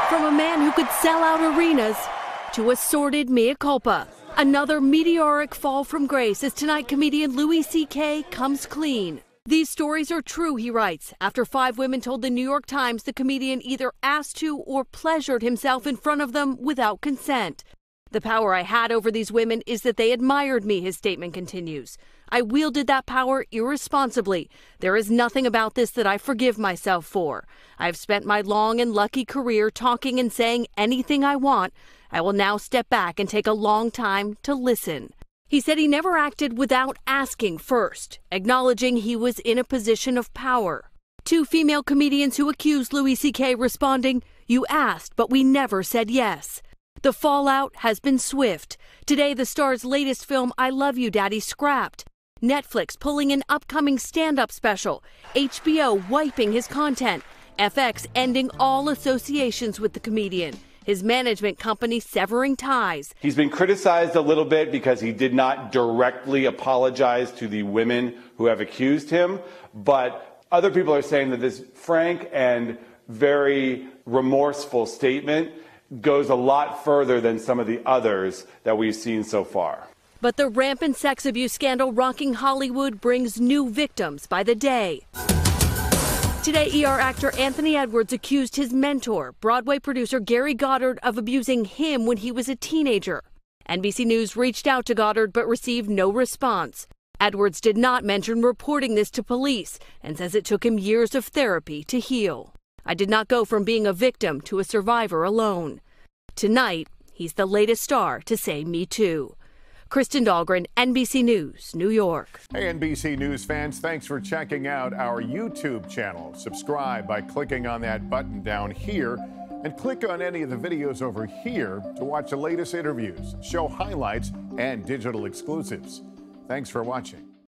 From a man who could sell out arenas to a sordid mea culpa. Another meteoric fall from grace as tonight comedian Louis C.K. comes clean. These stories are true, he writes, after 5 women told the New York Times the comedian either asked to or pleasured himself in front of them without consent. The power I had over these women is that they admired me, his statement continues. I wielded that power irresponsibly. There is nothing about this that I forgive myself for. I've spent my long and lucky career talking and saying anything I want. I will now step back and take a long time to listen. He said he never acted without asking first, acknowledging he was in a position of power. 2 female comedians who accused Louis C.K. responding, "You asked, but we never said yes." The fallout has been swift. Today, the star's latest film, I Love You, Daddy, scrapped. Netflix pulling an upcoming stand-up special. HBO wiping his content. FX ending all associations with the comedian. His management company severing ties. He's been criticized a little bit because he did not directly apologize to the women who have accused him. But other people are saying that this frank and very remorseful statement goes a lot further than some of the others that we've seen so far. But the rampant sex abuse scandal rocking Hollywood brings new victims by the day. Today, ER actor Anthony Edwards accused his mentor, Broadway producer Gary Goddard, of abusing him when he was a teenager. NBC News reached out to Goddard but received no response. Edwards did not mention reporting this to police and says it took him years of therapy to heal. I did not go from being a victim to a survivor alone. Tonight, he's the latest star to say Me Too. Kristen Dahlgren, NBC News, New York. Hey, NBC News fans, thanks for checking out our YouTube channel. Subscribe by clicking on that button down here and click on any of the videos over here to watch the latest interviews, show highlights, and digital exclusives. Thanks for watching.